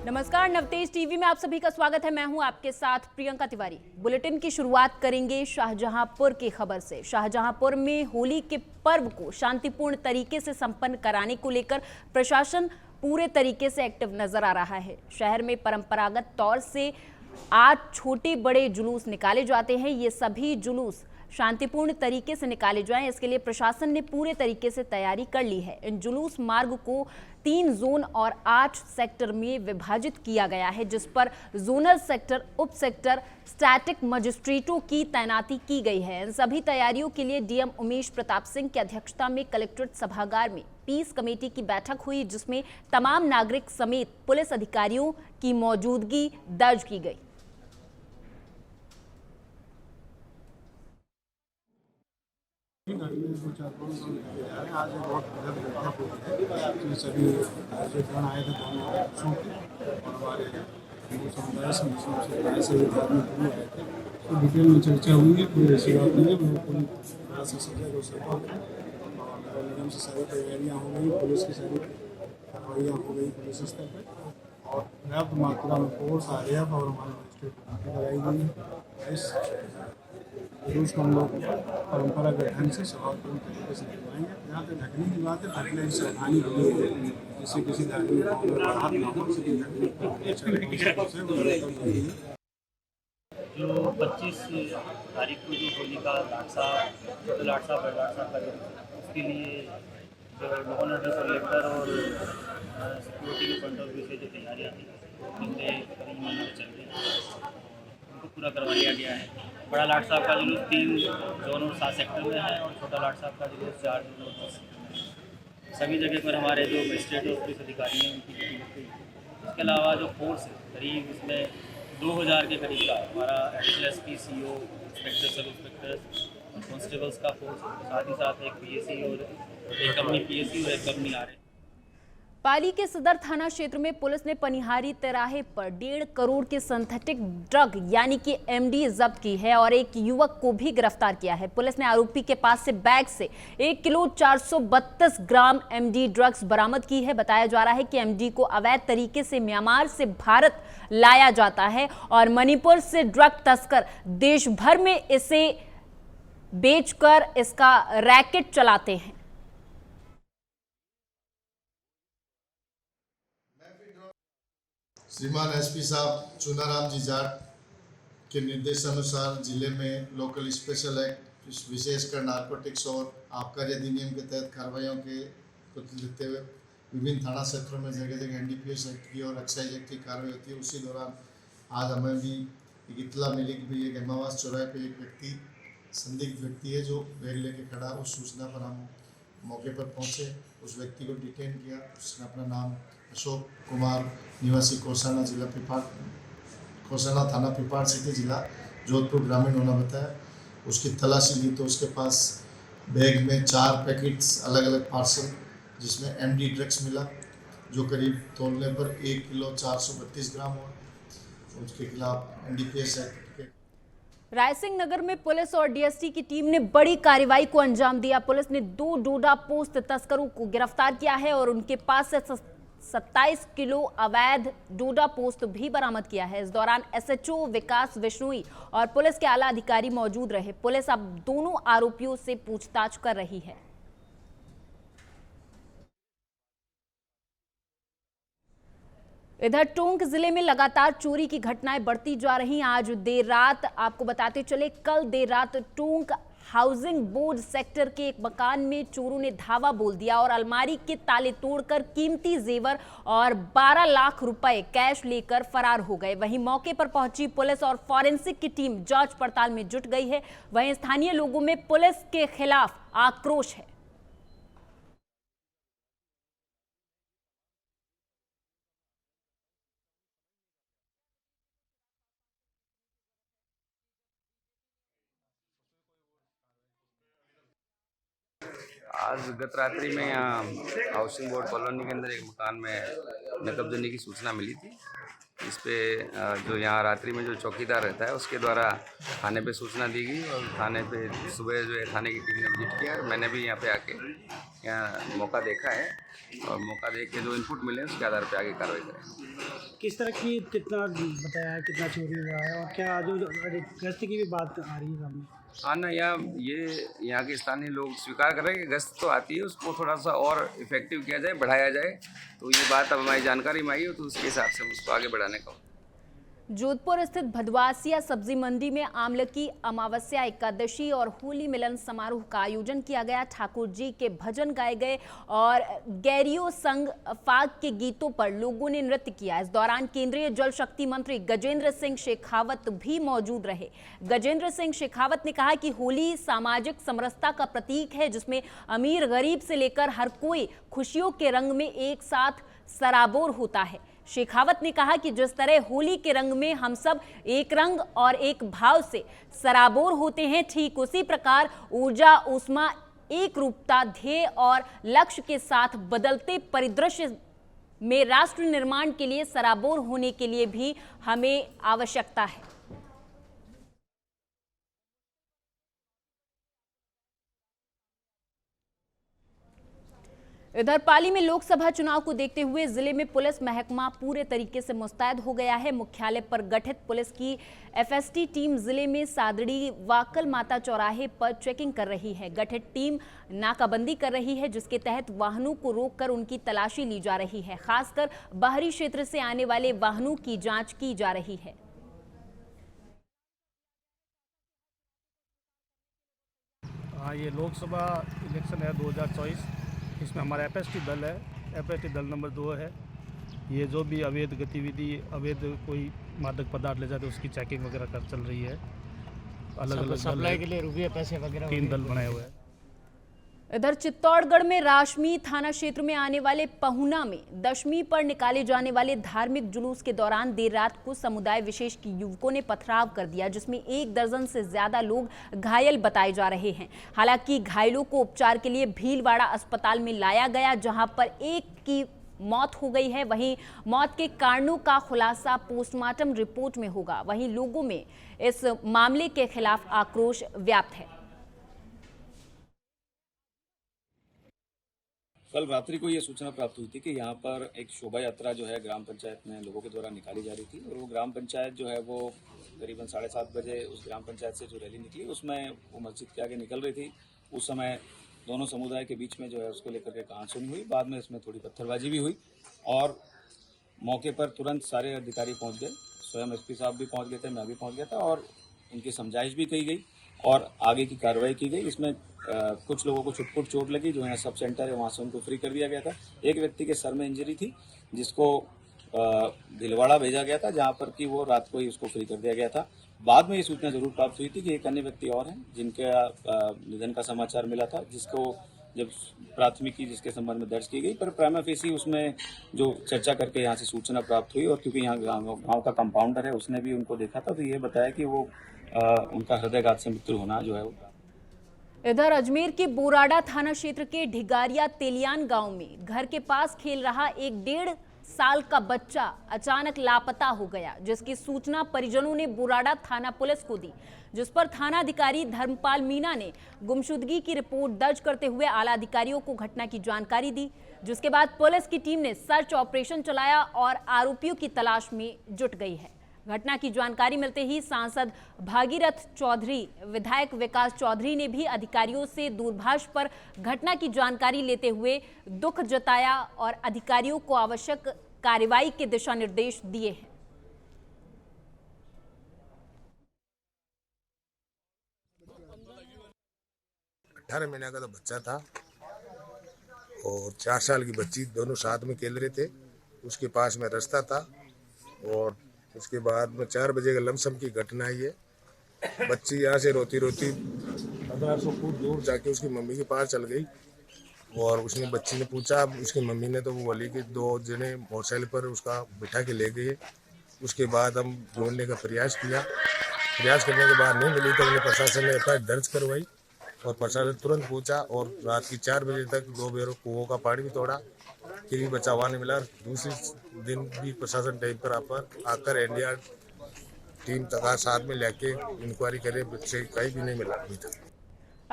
नमस्कार, नवतेज टीवी में आप सभी का स्वागत है। मैं हूं आपके साथ प्रियंका तिवारी। बुलेटिन की शुरुआत करेंगे शाहजहांपुर की खबर से। शाहजहांपुर में होली के पर्व को शांतिपूर्ण तरीके से संपन्न कराने को लेकर प्रशासन पूरे तरीके से एक्टिव नजर आ रहा है। शहर में परंपरागत तौर से आज छोटे बड़े जुलूस निकाले जाते हैं। ये सभी जुलूस शांतिपूर्ण तरीके से निकाले जाएं, इसके लिए प्रशासन ने पूरे तरीके से तैयारी कर ली है। इन जुलूस मार्ग को 3 जोन और 8 सेक्टर में विभाजित किया गया है, जिस पर जोनल सेक्टर, उप सेक्टर, स्टैटिक मजिस्ट्रेटों की तैनाती की गई है। इन सभी तैयारियों के लिए डीएम उमेश प्रताप सिंह की अध्यक्षता में कलेक्ट्रेट सभागार में पीस कमेटी की बैठक हुई, जिसमें तमाम नागरिक समेत पुलिस अधिकारियों की मौजूदगी दर्ज की गई। आज बहुत सभी राज्यगण आए थे दोनों पक्षों के और हमारे हिंदू समुदाय से मुस्लिम समुदाय से भी धार्मिक गुरु आए थे। तो डिटेल में चर्चा हुई है, कोई ऐसी बात नहीं है। मैं पूरी तरह से सजग और सतर्क हूँ और नगर निगम से सारी तैयारियाँ हो गई, पुलिस की सारी कार्रवाइयाँ हो गई पुलिस स्तर पर और पर्याप्त मात्रा में फोर्स RAF और हमारे मजिस्ट्रेट लगाई गई है। इस जुलूस को हम लोग परंपरागत ढंग से सभापूर्ण तरीके से करवाएंगे। यहाँ पे ढकने की बात है, ढकने की सावधानी होनी है, जिससे किसी धार्मिक भाव में बाहर न हो, इसलिए ढकने जो 25 तारीख को जो होली का लाटसा बड़ा लाटसा करें, उसके लिए जो लॉ एंड ऑर्डर को लेकर और सिक्योरिटी के पॉइंट ऑफ व्यू से जो तैयारियाँ थी पिछले करीब महीने चल रही हैं, उनको पूरा करवा लिया गया है। बड़ा लाट साहब का जुलूस 3 जोन और 7 सेक्टर में है और छोटा लाट साहब का जुलूस 4 जोन और 10 सेक्टर में है। सभी जगह पर हमारे जो मजिस्ट्रेट और पुलिस अधिकारी हैं उनकी ड्यूटी लग गई है। इसके अलावा जो फोर्स है करीब इसमें 2000 के करीब का हमारा एडिशनल SP, CO, इंस्पेक्टर, सब इंस्पेक्टर्स और कॉन्स्टेबल्स का फोर्स है। साथ ही साथ एक PSC और एक कंपनी PSC और एक कंपनी RA। पाली के सदर थाना क्षेत्र में पुलिस ने पनिहारी तिराहे पर 1.5 करोड़ के सिंथेटिक ड्रग यानी कि MD जब्त की है और एक युवक को भी गिरफ्तार किया है। पुलिस ने आरोपी के पास से बैग से 1 किलो 432 ग्राम MD ड्रग्स बरामद की है। बताया जा रहा है कि MD को अवैध तरीके से म्यांमार से भारत लाया जाता है और मणिपुर से ड्रग तस्कर देश भर में इसे बेचकर इसका रैकेट चलाते हैं। श्रीमान SP साहब चुनाराम जी जाट के निर्देशानुसार जिले में लोकल स्पेशल एक्ट विशेषकर नारकोटिक्स और आबकारी अधिनियम के तहत कार्रवाइयों के को लेते हुए विभिन्न थाना क्षेत्रों में जगह जगह NDPS एक्ट की और एक्साइज एक्ट की कार्रवाई होती है। उसी दौरान आज हमें भी एक इत्तला मिली कि भाई एक हेमावास चौराहे पे एक व्यक्ति संदिग्ध व्यक्ति है जो बैग लेके खड़ा। उस सूचना पर हम मौके पर पहुंचे, उस व्यक्ति को डिटेन किया। उसने अपना नाम अशोक कुमार निवासी कोसाना जिला कोसाना थाना पिपाड़ सिटी जिला जोधपुर ग्रामीण होना बताया। उसकी तलाशी ली तो उसके पास बैग में 4 पैकेट्स अलग अलग पार्सल जिसमें MD ड्रग्स मिला, जो करीब तोलने पर 1 किलो 432 ग्राम हुआ। उसके खिलाफ NDPS एक्ट रायसिंह नगर में पुलिस और DST की टीम ने बड़ी कार्रवाई को अंजाम दिया। पुलिस ने 2 डोडा पोस्त तस्करों को गिरफ्तार किया है और उनके पास से 27 किलो अवैध डोडा पोस्त भी बरामद किया है। इस दौरान SHO विकास विश्नोई और पुलिस के आला अधिकारी मौजूद रहे। पुलिस अब दोनों आरोपियों से पूछताछ कर रही है। इधर टोंक जिले में लगातार चोरी की घटनाएं बढ़ती जा रही। आज देर रात आपको बताते चले, कल देर रात टोंक हाउसिंग बोर्ड सेक्टर के एक मकान में चोरों ने धावा बोल दिया और अलमारी के ताले तोड़कर कीमती जेवर और 12 लाख रुपए कैश लेकर फरार हो गए। वहीं मौके पर पहुंची पुलिस और फॉरेंसिक की टीम जांच पड़ताल में जुट गई है। वहीं स्थानीय लोगों में पुलिस के खिलाफ आक्रोश है। आज गत रात्रि में यहाँ हाउसिंग बोर्ड कॉलोनी के अंदर एक मकान में नकब देने की सूचना मिली थी। इस पे जो यहाँ रात्रि में जो चौकीदार रहता है उसके द्वारा थाने पे सूचना दी गई और थाने पे सुबह जो है थाने की टीम ने विजिट किया और मैंने भी यहाँ पे आके यहाँ मौका देखा है और मौका देख के जो इनपुट मिले उसके आधार पर आगे कार्रवाई करें। किस तरह की कितना बताया है, कितना चोरी हुआ है और क्या जो गश्त की भी बात आ रही है सामने? हाँ ना, यहाँ के स्थानीय लोग स्वीकार कर रहे हैं कि गश्त तो आती है, उसको थोड़ा सा और इफेक्टिव किया जाए, बढ़ाया जाए। तो ये बात अब हमारी जानकारी में आई है, तो उसके हिसाब से हम उसको आगे बढ़ाने का। जोधपुर स्थित भदवासिया सब्जी मंडी में आमलकी अमावस्या, एकादशी और होली मिलन समारोह का आयोजन किया गया। ठाकुर जी के भजन गाए गए और गैरियो संग फाग के गीतों पर लोगों ने नृत्य किया। इस दौरान केंद्रीय जल शक्ति मंत्री गजेंद्र सिंह शेखावत भी मौजूद रहे। गजेंद्र सिंह शेखावत ने कहा कि होली सामाजिक समरसता का प्रतीक है, जिसमें अमीर गरीब से लेकर हर कोई खुशियों के रंग में एक साथ सराबोर होता है। शेखावत ने कहा कि जिस तरह होली के रंग में हम सब एक रंग और एक भाव से सराबोर होते हैं, ठीक उसी प्रकार ऊर्जा, ऊष्मा, एक रूपता, ध्येय और लक्ष्य के साथ बदलते परिदृश्य में राष्ट्र निर्माण के लिए सराबोर होने के लिए भी हमें आवश्यकता है। इधर पाली में लोकसभा चुनाव को देखते हुए जिले में पुलिस महकमा पूरे तरीके से मुस्तैद हो गया है। मुख्यालय पर गठित पुलिस की एफएसटी टीम जिले में सादड़ी वाकल माता चौराहे पर चेकिंग कर रही है। गठित टीम नाकाबंदी कर रही है, जिसके तहत वाहनों को रोककर उनकी तलाशी ली जा रही है। खासकर बाहरी क्षेत्र से आने वाले वाहनों की जांच की जा रही है। हाँ, ये लोकसभा इलेक्शन है 2024। इसमें हमारा एफएसटी दल है, एफएसटी दल नंबर 2 है। ये जो भी अवैध गतिविधि, अवैध कोई मादक पदार्थ ले जाते उसकी चेकिंग वगैरह कर चल रही है। अलग अलग सप्लाई के लिए रुपये पैसे वगैरह 3 दल बनाए हुए हैं। इधर चित्तौड़गढ़ में राशमी थाना क्षेत्र में आने वाले पहुना में दशमी पर निकाले जाने वाले धार्मिक जुलूस के दौरान देर रात को समुदाय विशेष के युवकों ने पथराव कर दिया, जिसमें 1 दर्जन से ज्यादा लोग घायल बताए जा रहे हैं। हालांकि घायलों को उपचार के लिए भीलवाड़ा अस्पताल में लाया गया, जहां पर एक की मौत हो गई है। वहीं मौत के कारणों का खुलासा पोस्टमार्टम रिपोर्ट में होगा। वहीं लोगों में इस मामले के खिलाफ आक्रोश व्याप्त है। कल रात्रि को ये सूचना प्राप्त हुई थी कि यहाँ पर एक शोभा यात्रा जो है ग्राम पंचायत में लोगों के द्वारा निकाली जा रही थी, और वो ग्राम पंचायत जो है वो करीबन 7:30 बजे उस ग्राम पंचायत से जो रैली निकली उसमें वो मस्जिद के आगे निकल रही थी। उस समय दोनों समुदाय के बीच में जो है उसको लेकर के कहासुनी हुई। बाद में इसमें थोड़ी पत्थरबाजी भी हुई और मौके पर तुरंत सारे अधिकारी पहुँच गए। स्वयं एसपी साहब भी पहुँच गए थे, मैं भी पहुँच गया था, और उनकी समझाइश भी की गई और आगे की कार्रवाई की गई। इसमें कुछ लोगों को छुटपुट चोट लगी, जो यहाँ सब सेंटर है वहाँ से उनको फ्री कर दिया गया था। एक व्यक्ति के सर में इंजरी थी, जिसको भीलवाड़ा भेजा गया था, जहाँ पर कि वो रात को ही उसको फ्री कर दिया गया था। बाद में ये सूचना जरूर प्राप्त हुई थी कि एक अन्य व्यक्ति और हैं जिनका निधन का समाचार मिला था, जिसको जब प्राथमिकी जिसके संबंध में दर्ज की गई, पर प्राइमा फेसी उसमें जो चर्चा करके यहाँ से सूचना प्राप्त हुई, और क्योंकि यहाँ गाँव का कंपाउंडर है उसने भी उनको देखा था, तो ये बताया कि वो उनका हृदयघात से मृत्यु होना जो है वो। इधर अजमेर के बोराडा थाना क्षेत्र के ढिगारिया तेलियान गांव में घर के पास खेल रहा एक 1.5 साल का बच्चा अचानक लापता हो गया, जिसकी सूचना परिजनों ने बोराडा थाना पुलिस को दी, जिस पर थानाधिकारी धर्मपाल मीना ने गुमशुदगी की रिपोर्ट दर्ज करते हुए आला अधिकारियों को घटना की जानकारी दी, जिसके बाद पुलिस की टीम ने सर्च ऑपरेशन चलाया और आरोपियों की तलाश में जुट गई है। घटना की जानकारी मिलते ही सांसद भागीरथ चौधरी, विधायक विकास चौधरी ने भी अधिकारियों से दूरभाष पर घटना की जानकारी लेते हुए दुख जताया और अधिकारियों को आवश्यक कार्रवाई के दिशा निर्देश दिए हैं। 18 महीने का तो बच्चा था और 4 साल की बच्ची, दोनों साथ में खेल रहे थे। उसके पास में रास्ता था और उसके बाद में 4 बजे का लमसम की घटना है। बच्ची यहाँ से रोती रोती 1500 फुट दूर जाके उसकी मम्मी के पास चल गई और उसने बच्ची ने पूछा, उसकी मम्मी ने तो वो बोली कि 2 जने मोटरसाइकिल पर उसका बिठा के ले गए। उसके बाद हम ढूंढने का प्रयास किया, प्रयास करने के बाद नहीं मिली तो हमने प्रशासन ने एफआईआर दर्ज करवाई और प्रशासन तुरंत पहुंचा और रात की 4 बजे तक 2 बेरों कुओं का पानी भी तोड़ा, फिर भी बचा हुआ नहीं मिला। दूसरे दिन भी प्रशासन टाइम पर आकर एनडीआर टीम तक साथ में लेके इंक्वायरी करे, बच्चे कहीं भी नहीं मिला अभी तक।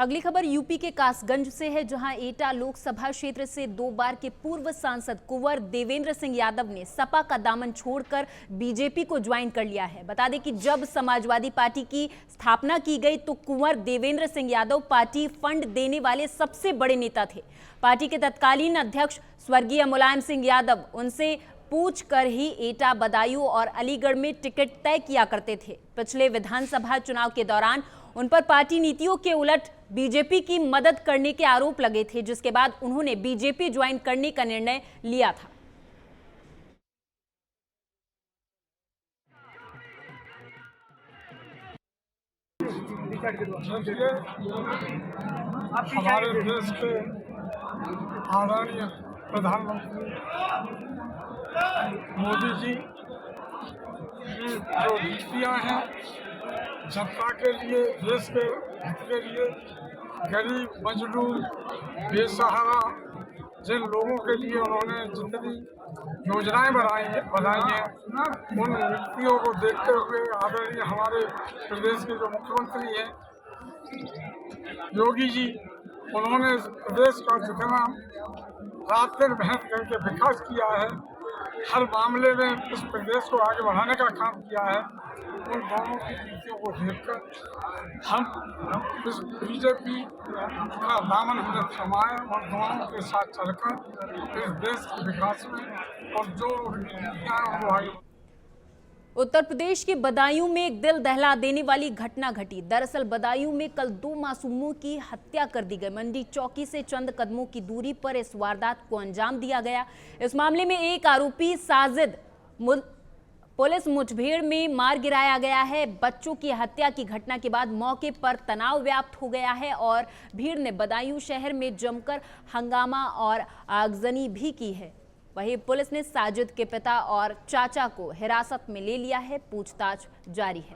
अगली खबर यूपी के कासगंज से है, जहां एटा लोकसभा क्षेत्र से 2 बार के पूर्व सांसद कुंवर देवेंद्र सिंह यादव ने सपा का दामन छोड़कर बीजेपी को ज्वाइन कर लिया है। बता दें कि जब समाजवादी पार्टी की स्थापना की गई तो कुंवर देवेंद्र सिंह यादव पार्टी फंड देने वाले सबसे बड़े नेता थे। पार्टी के तत्कालीन अध्यक्ष स्वर्गीय मुलायम सिंह यादव उनसे पूछ कर ही एटा, बदायूं और अलीगढ़ में टिकट तय किया करते थे। पिछले विधानसभा चुनाव के दौरान उन पर पार्टी नीतियों के उलट बीजेपी की मदद करने के आरोप लगे थे, जिसके बाद उन्होंने बीजेपी ज्वाइन करने का निर्णय लिया था। हमारे देश के आदरणीय प्रधानमंत्री मोदी जी की जो नीतियाँ हैं जनता के लिए, देश के हित के लिए, गरीब मजलूम बेसहारा जिन लोगों के लिए उन्होंने जितनी योजनाएं बनाई हैं उन नीतियों को देखते हुए आदरणीय हमारे प्रदेश के जो मुख्यमंत्री हैं योगी जी, उन्होंने प्रदेश का जितना रात दिन मेहनत करके विकास किया है, हर मामले में इस प्रदेश को आगे बढ़ाने का काम किया है। उन दोनों की नीतियों को देखकर हम इस बीजेपी का दामन हमने थमाया और दोनों के साथ चलकर इस देश के विकास में और जो नीतियाँ वो आगे। उत्तर प्रदेश के बदायूं में एक दिल दहला देने वाली घटना घटी। दरअसल बदायूं में कल 2 मासूमों की हत्या कर दी गई। मंडी चौकी से चंद कदमों की दूरी पर इस वारदात को अंजाम दिया गया। इस मामले में एक आरोपी साजिद पुलिस मुठभेड़ में मार गिराया गया है। बच्चों की हत्या की घटना के बाद मौके पर तनाव व्याप्त हो गया है और भीड़ ने बदायूं शहर में जमकर हंगामा और आगजनी भी की है। वहीं पुलिस ने साजिद के पिता और चाचा को हिरासत में ले लिया है। पूछताछ जारी है।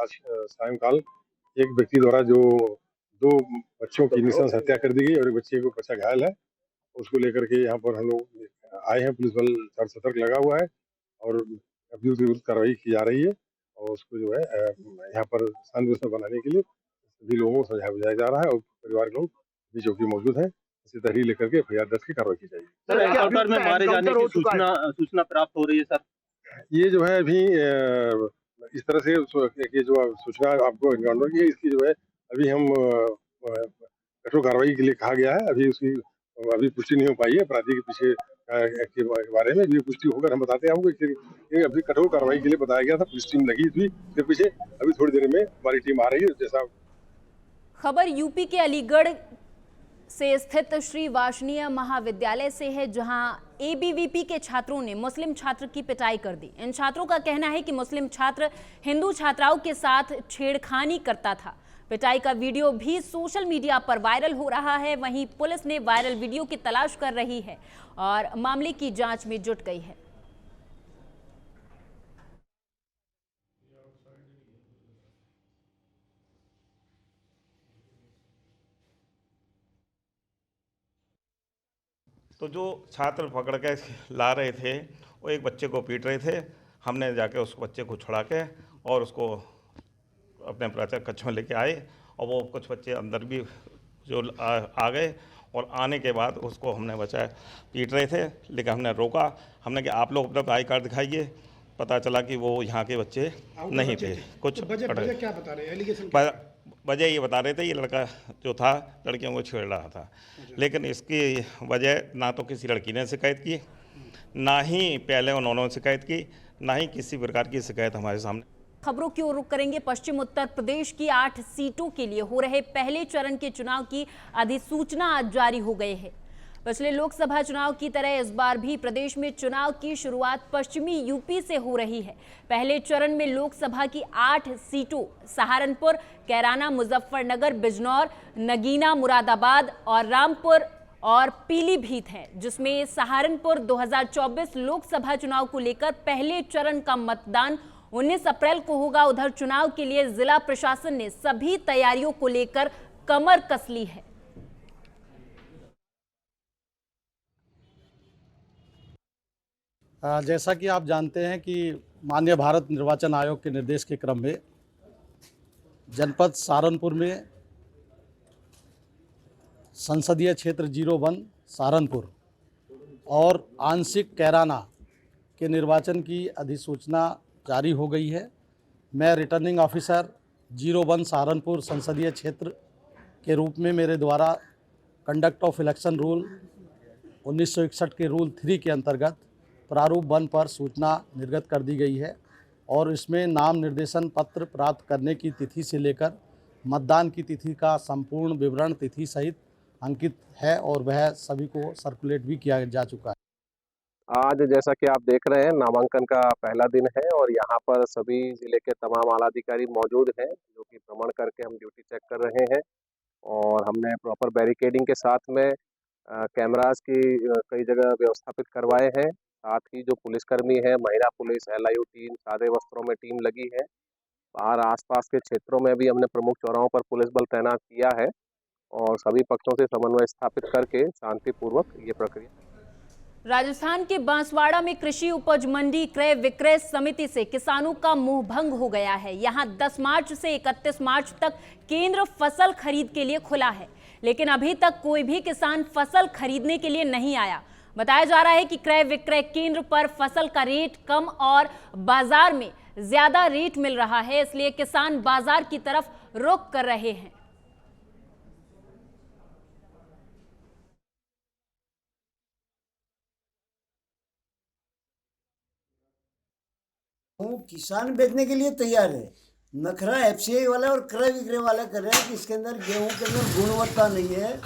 आज सायंकाल एक व्यक्ति द्वारा जो 2 बच्चों की नृशंस हत्या कर दी गई और एक बच्चा घायल है, उसको लेकर के यहाँ पर हम लोग आए हैं। पुलिस बल चार सतर्क लगा हुआ है और अभियुक्त कार्रवाई की जा रही है और उसको जो है यहाँ पर शांति व्यवस्था बनाने के लिए सभी लोगों को समझाया बुझाया जा रहा है और परिवार के लोग भी चौकी मौजूद है। इसी तहरीर लेकर के एफआईआर दर्ज की कार्रवाई की जाएगी। सर, एनकाउंटर में मारे जाने की सूचना प्राप्त हो रही है सर। ये जो है अभी इस तरह से ये जो सूचना आपको एनकाउंटर की है, इसकी जो है अभी हम कठोर कार्रवाई के लिए कहा गया है। अभी अभी पुष्टि नहीं हो पाई है अपराधी के पीछे के बारे में। पुष्टि होकर हम बताते हैं आपको। अभी कठोर कार्रवाई के लिए बताया गया था, पुलिस टीम लगी थी इसके पीछे। अभी थोड़ी देर में हमारी टीम आ रही है। जैसा खबर यूपी के अलीगढ़ से स्थित श्री वार्षणीय महाविद्यालय से है, जहां एबीवीपी के छात्रों ने मुस्लिम छात्र की पिटाई कर दी। इन छात्रों का कहना है कि मुस्लिम छात्र हिंदू छात्राओं के साथ छेड़खानी करता था। पिटाई का वीडियो भी सोशल मीडिया पर वायरल हो रहा है। वहीं पुलिस ने वायरल वीडियो की तलाश कर रही है और मामले की जांच में जुट गई है। तो जो छात्र पकड़ के ला रहे थे वो एक बच्चे को पीट रहे थे। हमने जाके उस बच्चे को छुड़ा के और उसको अपने प्राचार कक्ष में लेके आए और वो कुछ बच्चे अंदर भी जो आ गए और आने के बाद उसको हमने बचाया। पीट रहे थे लेकिन हमने रोका। हमने कि आप लोग अपना आई कार्ड दिखाइए। पता चला कि वो यहाँ के बच्चे नहीं थे। कुछ वजह क्या बता रहे हैं? वजह ये बता रहे थे ये लड़का जो था लड़कियों को छेड़ रहा था, लेकिन इसकी वजह ना तो किसी लड़की ने शिकायत की, ना ही पहले उन्होंने शिकायत की, ना ही किसी प्रकार की शिकायत हमारे सामने। खबरों की ओर रुख करेंगे। पश्चिम उत्तर प्रदेश की 8 सीटों के लिए हो रहे पहले चरण के चुनाव की अधिसूचना आज जारी हो गई है। पिछले लोकसभा चुनाव की तरह इस बार भी प्रदेश में चुनाव की शुरुआत पश्चिमी यूपी से हो रही है। पहले चरण में लोकसभा की 8 सीटों सहारनपुर, कैराना, मुजफ्फरनगर, बिजनौर, नगीना, मुरादाबाद और रामपुर और पीलीभीत है, जिसमें सहारनपुर 2024 लोकसभा चुनाव को लेकर पहले चरण का मतदान 19 अप्रैल को होगा। उधर चुनाव के लिए जिला प्रशासन ने सभी तैयारियों को लेकर कमर कस ली है। जैसा कि आप जानते हैं कि माननीय भारत निर्वाचन आयोग के निर्देश के क्रम में जनपद सहारनपुर में संसदीय क्षेत्र 01 सहारनपुर और आंशिक कैराना के निर्वाचन की अधिसूचना जारी हो गई है। मैं रिटर्निंग ऑफिसर 01 सहारनपुर संसदीय क्षेत्र के रूप में मेरे द्वारा कंडक्ट ऑफ इलेक्शन रूल 1961 के रूल 3 के अंतर्गत प्रारूप 1 पर सूचना निर्गत कर दी गई है और इसमें नाम निर्देशन पत्र प्राप्त करने की तिथि से लेकर मतदान की तिथि का संपूर्ण विवरण तिथि सहित अंकित है और वह सभी को सर्कुलेट भी किया जा चुका है। आज जैसा कि आप देख रहे हैं नामांकन का पहला दिन है और यहाँ पर सभी जिले के तमाम आला अधिकारी मौजूद हैं जो कि भ्रमण करके हम ड्यूटी चेक कर रहे हैं और हमने प्रॉपर बैरिकेडिंग के साथ में कैमरास की कई जगह व्यवस्थापित करवाए हैं। साथ ही जो पुलिसकर्मी है, महिला पुलिस, LIU टीम, सादे वस्त्रों में टीम लगी है। बाहर आसपास के क्षेत्रों में भी हमने प्रमुख चौराहों पर पुलिस बल तैनात किया है और सभी पक्षों से समन्वय स्थापित करके शांतिपूर्वक ये प्रक्रिया। राजस्थान के बांसवाड़ा में कृषि उपज मंडी क्रय विक्रय समिति से किसानों का मोह भंग हो गया है। यहां 10 मार्च से 31 मार्च तक केंद्र फसल खरीद के लिए खुला है, लेकिन अभी तक कोई भी किसान फसल खरीदने के लिए नहीं आया। बताया जा रहा है कि क्रय विक्रय केंद्र पर फसल का रेट कम और बाजार में ज्यादा रेट मिल रहा है, इसलिए किसान बाजार की तरफ रुख कर रहे हैं। किसान बेचने के लिए तैयार है। नखरा FCI वाला और क्रय विक्रय वाला कर रहे हैं कि इसके अंदर गेहूं के अंदर गुणवत्ता नहीं है,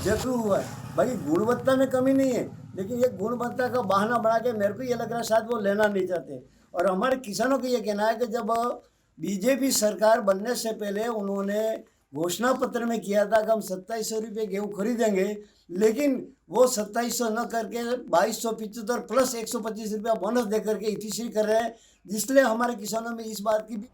जकड़ू हुआ है। भाई गुणवत्ता में कमी नहीं है, लेकिन ये गुणवत्ता का बहाना बना के मेरे को ये लग रहा है शायद वो लेना नहीं चाहते। और हमारे किसानों का ये कहना है कि जब बीजेपी सरकार बनने से पहले उन्होंने घोषणा पत्र में किया था कि हम 2700 रुपये गेहूँ खरीदेंगे, लेकिन वो 2700 न करके 2275 प्लस 125 रुपया बोनस दे करके इतिश्री कर रहे हैं, जिसलिए हमारे किसानों में इस बात की भी।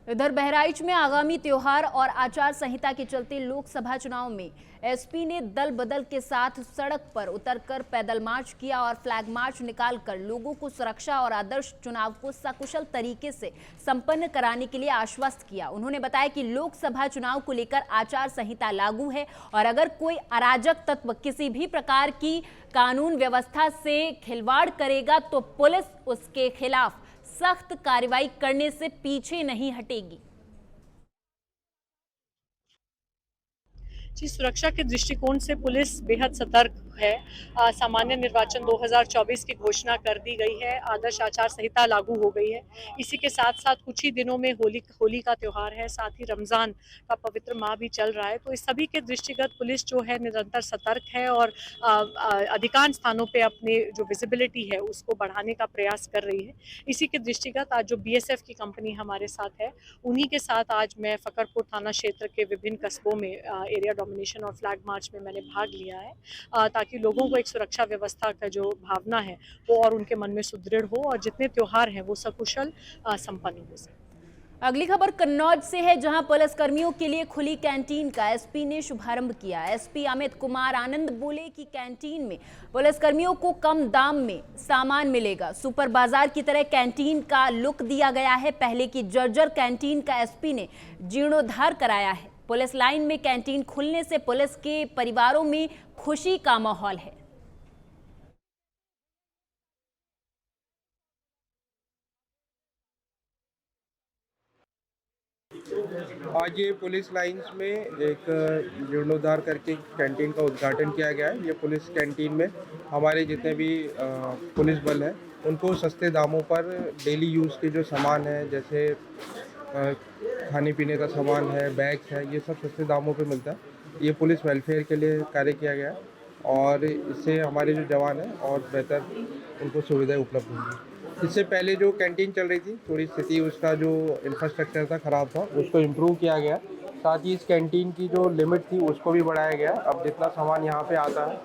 इधर बहराइच में आगामी त्योहार और आचार संहिता के चलते लोकसभा चुनाव में एसपी ने दल बदल के साथ सड़क पर उतरकर पैदल मार्च किया और फ्लैग मार्च निकालकर लोगों को सुरक्षा और आदर्श चुनाव को सकुशल तरीके से संपन्न कराने के लिए आश्वस्त किया। उन्होंने बताया कि लोकसभा चुनाव को लेकर आचार संहिता लागू है और अगर कोई अराजक तत्व किसी भी प्रकार की कानून व्यवस्था से खिलवाड़ करेगा तो पुलिस उसके खिलाफ सख्त कार्रवाई करने से पीछे नहीं हटेगी। जी, सुरक्षा के दृष्टिकोण से पुलिस बेहद सतर्क है। सामान्य निर्वाचन 2024 की घोषणा कर दी गई है, आदर्श आचार संहिता लागू हो गई है। इसी के साथ साथ कुछ ही दिनों में होली का त्यौहार है, साथ ही रमज़ान का पवित्र माह भी चल रहा है। तो इस सभी के दृष्टिगत पुलिस जो है निरंतर सतर्क है और अधिकांश स्थानों पे अपने जो विजिबिलिटी है उसको बढ़ाने का प्रयास कर रही है। इसी के दृष्टिगत आज जो BSF की कंपनी हमारे साथ है, उन्हीं के साथ आज मैं फकरपुर थाना क्षेत्र के विभिन्न कस्बों में एरिया डोमिनेशन और फ्लैग मार्च में मैंने भाग लिया है, ताकि लोगों को एक सुरक्षा व्यवस्था का जो भावना है वो और उनके मन में सुदृढ़ हो और जितने त्योहार हैं वो सकुशल संपन्न हो सके। अगली खबर कन्नौज से है, जहां पुलिसकर्मियों के लिए खुली कैंटीन का एसपी ने शुभारंभ किया। एसपी अमित कुमार आनंद बोले कि कैंटीन में पुलिसकर्मियों को कम दाम में सामान मिलेगा। सुपर बाजार की तरह कैंटीन का लुक दिया गया है। पहले की जर्जर कैंटीन का एसपी ने जीर्णोद्धार कराया है। पुलिस लाइन में कैंटीन खुलने से पुलिस के परिवारों में खुशी का माहौल है। आज ये पुलिस लाइंस में एक जीर्णोद्धार करके कैंटीन का उद्घाटन किया गया है। ये पुलिस कैंटीन में हमारे जितने भी पुलिस बल हैं उनको सस्ते दामों पर डेली यूज़ के जो सामान है, जैसे खाने पीने का सामान है, बैग्स है, ये सब सस्ते दामों पे मिलता है। ये पुलिस वेलफेयर के लिए कार्य किया गया है और इससे हमारे जो जवान हैं और बेहतर उनको सुविधाएं उपलब्ध होंगी। इससे पहले जो कैंटीन चल रही थी, थोड़ी स्थिति उसका जो इंफ्रास्ट्रक्चर था ख़राब था, उसको इम्प्रूव किया गया। साथ ही इस कैंटीन की जो लिमिट थी उसको भी बढ़ाया गया। अब जितना सामान यहाँ पे आता है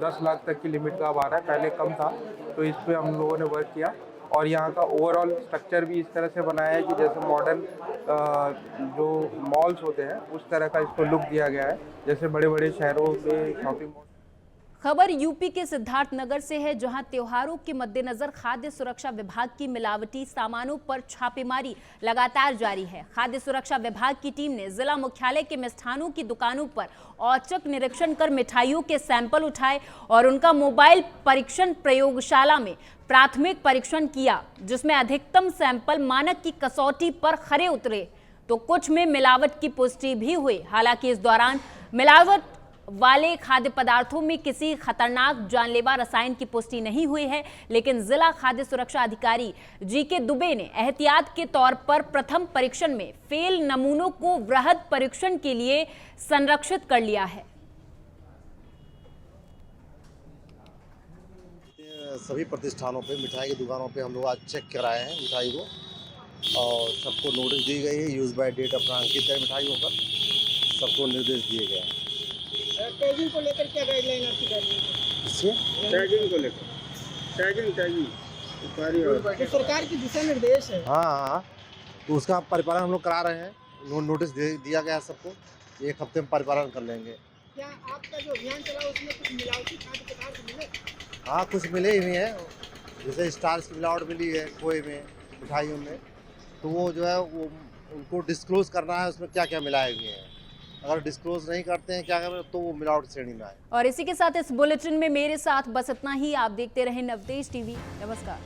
10 लाख तक की लिमिट का अब आ रहा है, पहले कम था। तो इस पर हम लोगों ने वर्क किया और यहाँ का ओवरऑल स्ट्रक्चर भी इस तरह से बनाया है कि जैसे मॉडर्न जो मॉल्स होते हैं उस तरह का इसको लुक दिया गया है, जैसे बड़े बड़े शहरों में शॉपिंग मॉल। खबर यूपी के सिद्धार्थनगर से है, जहां त्योहारों के मद्देनजर खाद्य सुरक्षा विभाग की मिलावटी सामानों पर छापेमारी लगातार जारी है। खाद्य सुरक्षा विभाग की टीम ने जिला मुख्यालय के मिष्ठानों की दुकानों पर औचक निरीक्षण कर मिठाइयों के सैंपल उठाए और उनका मोबाइल परीक्षण प्रयोगशाला में प्राथमिक परीक्षण किया, जिसमें अधिकतम सैंपल मानक की कसौटी पर खरे उतरे तो कुछ में मिलावट की पुष्टि भी हुई। हालांकि इस दौरान मिलावट वाले खाद्य पदार्थों में किसी खतरनाक जानलेवा रसायन की पुष्टि नहीं हुई है, लेकिन जिला खाद्य सुरक्षा अधिकारी जीके दुबे ने एहतियात के तौर पर प्रथम परीक्षण में फेल नमूनों को वृहद परीक्षण के लिए संरक्षित कर लिया है। सभी प्रतिष्ठानों पे, मिठाई की दुकानों पे हम लोग आज चेक कराए हैं मिठाई को, और सबको नोटिस दी गई है। यूज बाय डेट अपना अंकित है मिठाइयों पर, सबको निर्देश दिए गए हैं। टैगिंग को लेकर क्या गाइडलाइन आपकी जारी है? इससे टैगिंग को लेकर टैगिंग तो सरकार की दिशा निर्देश है। हाँ, तो उसका परिपालन हम लोग करा रहे हैं। नोटिस दिया गया है सबको, 1 हफ्ते में परिपालन कर लेंगे। क्या आपका जो अभियान चला उसमें कुछ मिलावटी खाद्य पदार्थ मिले? हाँ, कुछ मिले हुए हैं, जैसे स्टार्च की मिलावट मिली है खोए में, मिठाइयों में, तो वो जो है वो उनको डिस्क्लोज करना है उसमें क्या क्या मिलाए हुए हैं। अगर डिस्क्लोज नहीं करते हैं क्या करें तो वो मिलावट श्रेणी में आए। और इसी के साथ इस बुलेटिन में मेरे साथ बस इतना ही। आप देखते रहें नवतेज टीवी। नमस्कार।